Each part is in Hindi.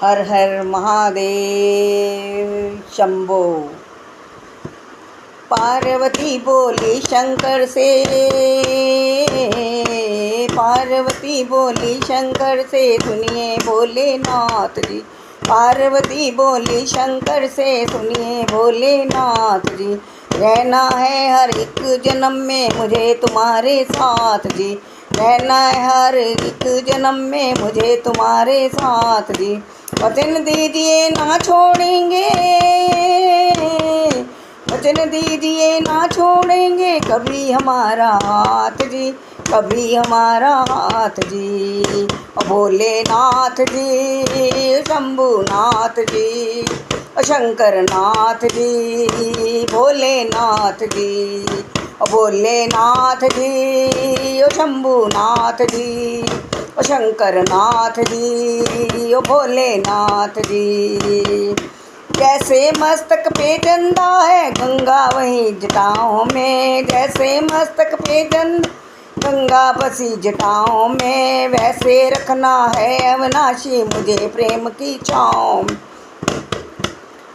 हर हर महादेव शंभो। पार्वती बोली शंकर से, पार्वती बोली शंकर से, सुनिए भोलेनाथ जी। पार्वती बोली शंकर से, सुनिए भोलेनाथ जी। रहना है हर एक जन्म में मुझे तुम्हारे साथ जी। रहना है हर एक जन्म में मुझे तुम्हारे साथ जी। वचन दीजिए ना छोड़ेंगे, वचन दीजिए ना छोड़ेंगे कभी हमारा हाथ जी, कभी हमारा हाथ जी। भोलेनाथ जी, शंभुनाथ जी, शंकर नाथ जी, भोलेनाथ जी, भोलेनाथ जी, शंभुनाथ जी, शंकर नाथ जी, भोलेनाथ जी। जैसे मस्तक पे चंदा है गंगा वहीं जटाओं में, जैसे मस्तक पे गंगा बसी जटाओं में, वैसे रखना है अविनाशी मुझे प्रेम की छाँव।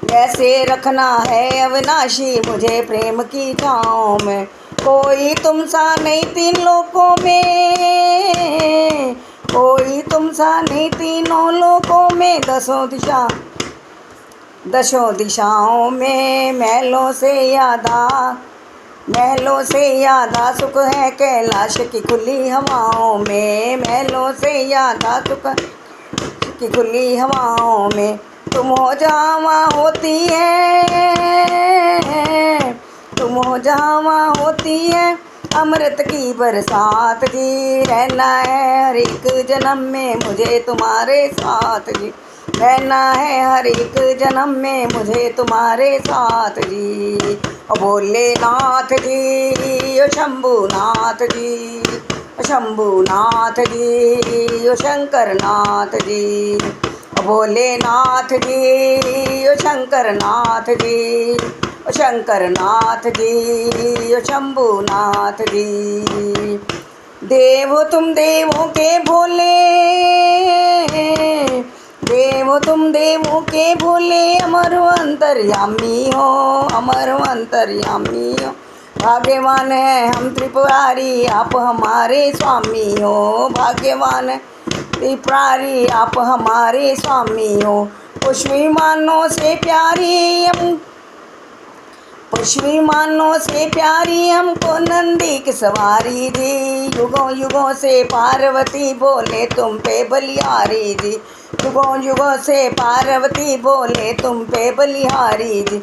वैसे रखना है अविनाशी मुझे प्रेम की छाँव में। कोई तुम सा नहीं तीन लोकों में, कोई तुम सा नहीं तीनों लोकों में, दसों दिशाओं में। महलों से यादा सुख है कैलाश की खुली हवाओं में, महलों से यादा सुख की खुली हवाओं में। तुम हो जहाँ वहाँ होती है, तुम हो जहाँ वहाँ होती है अमृत की बरसात जी। रहना है हर एक जन्म में मुझे तुम्हारे साथ जी। रहना है हर एक जन्म में मुझे तुम्हारे साथ जी। भोलेनाथ जी, शंभुनाथ जी, शंभुनाथ जी, शंकर नाथ जी, भोलेनाथ जी, शंकर नाथ जी, शंकर नाथ जी, शंभुनाथ जी। देव तुम देवों के भोले, देव तुम देवों के भोले, अमर अंतर्यामी हो, अमर अंतर्यामी हो। भाग्यवान है हम त्रिपुरारी आप हमारे स्वामी हो, भाग्यवान है त्रिपुरारी आप हमारे स्वामी हो। पुष्पी मानों से प्यारी हम, पुष्पी मानों से प्यारी हमको नंदी की सवारी जी। युगों युगों से पार्वती बोले तुम पे बलिहारी जी, युगों युगों से पार्वती बोले तुम पे बलिहारी जी।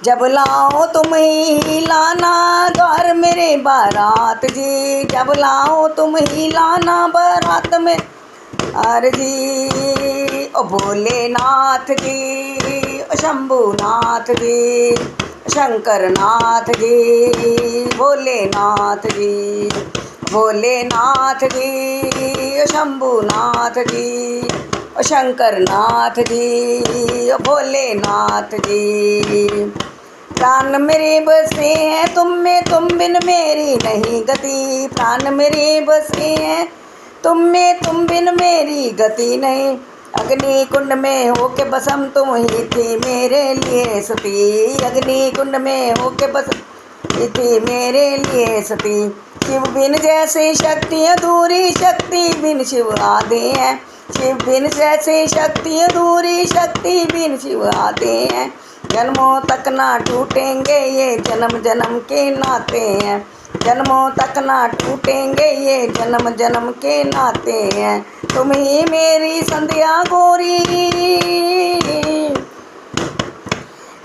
जब लाओ तुम ही लाना द्वार मेरे बारात जी, जब लाओ तुम ही लाना बारात में आर जी। ओ भोलेनाथ जी, शंभुनाथ जी, शंकर नाथ जी, भोलेनाथ जी, भोलेनाथ जी, शंभुनाथ जी, शंकर नाथ जी, भोलेनाथ जी। प्राण मेरे बसे हैं तुम में, तुम बिन मेरी नहीं गति। प्राण मेरे बसे हैं तुम में, तुम बिन मेरी गति नहीं। अग्नि कुंड में होके बसम तुम ही थी मेरे लिए सती, अग्नि कुंड में होके बसम थी मेरे लिए सती। शिव बिन जैसे शक्ति अधूरी, शक्ति बिन शिव आधे हैं। शिव बिन जैसे शक्ति अधूरी, शक्ति बिन शिव आधे हैं। जन्मों तक ना टूटेंगे ये जन्म जन्म के नाते हैं, जन्मों तक ना टूटेंगे ये जन्म जन्म के नाते हैं। तुम ही मेरी संध्या गोरी,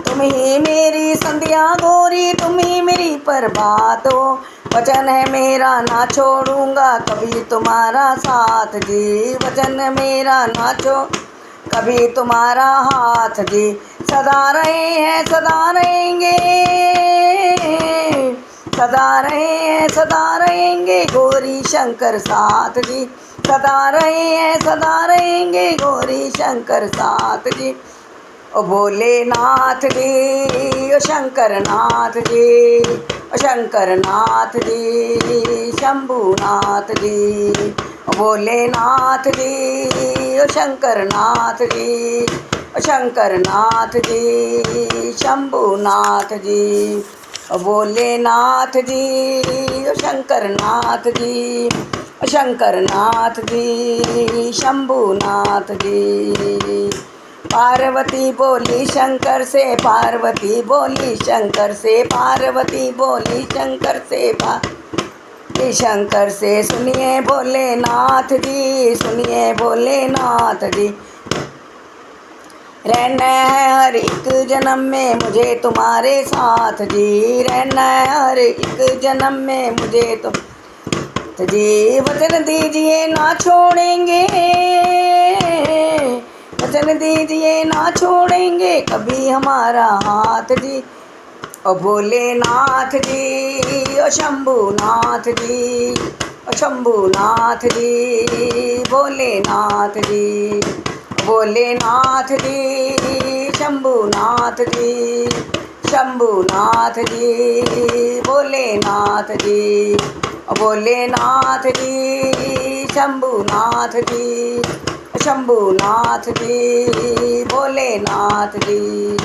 तुम ही मेरी संध्या गोरी, तुम ही मेरी प्रभात हो। वचन है मेरा ना छोड़ूंगा कभी तुम्हारा साथ जी, वचन मेरा ना छोड़ कभी तुम्हारा हाथ जी। सदा रहे हैं सदा रहेंगे, सदा रहे हैं सदा रहेंगे गौरी शंकर साथ जी। सदा रहे हैं सदा रहेंगे गौरी शंकर साथ जी। ओ भोलेनाथ जी, ओ शंकर नाथ जी, ओ शंकर नाथ जी, शंभुनाथ जी, ओ भोलेनाथ जी, ओ शंकर नाथ जी, ओ शंकर नाथ जी, शंभुनाथ जी, ओ भोलेनाथ जी, ओ शंकर नाथ जी, ओ शंकर नाथ जी, शंभुनाथ जी। पार्वती बोली शंकर से, पार्वती बोली शंकर से, पार्वती बोली शंकर से, शंकर से, सुनिए भोलेनाथ जी, सुनिए भोलेनाथ जी। रहना है हर एक जन्म में मुझे तुम्हारे साथ जी, रहना है हर एक जन्म में मुझे तुम जी। वचन दीजिए ना छोड़ेंगे, वचन दीजिए ना छोड़ेंगे कभी हमारा हाथ जी। ओ भोलेनाथ जी, ओ शंभुनाथ जी, ओ शंभुनाथ जी, भोलेनाथ जी, भोलेनाथ जी, शंभुनाथ जी, शंभुनाथ जी, भोलेनाथ जी, भोलेनाथ जी, शंभुनाथ जी, शंभुनाथ जी, भोलेनाथ जी,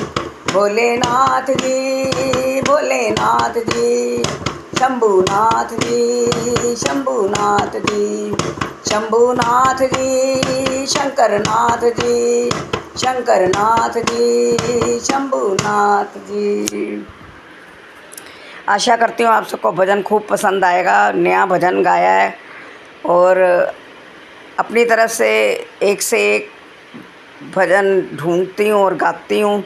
भोलेनाथ जी, भोलेनाथ जी, शंभुनाथ जी, शंभुनाथ जी, शंभुनाथ जी, शंकरनाथ जी, शंकरनाथ जी, शंभुनाथ जी। आशा करती हूँ आप सबको भजन खूब पसंद आएगा। नया भजन गाया है और अपनी तरफ से एक भजन ढूंढती हूँ और गाती हूँ।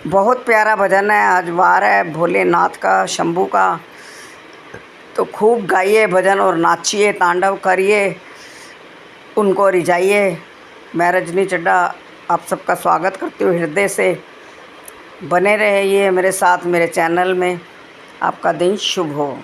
बहुत प्यारा भजन है। आज वार है भोलेनाथ का, शंभू का, तो खूब गाइए भजन और नाचिए, तांडव करिए, उनको रिझाइए। मैं रजनी चड्ढा आप सबका स्वागत करती हूँ हृदय से। बने रहिए मेरे साथ मेरे चैनल में। आपका दिन शुभ हो।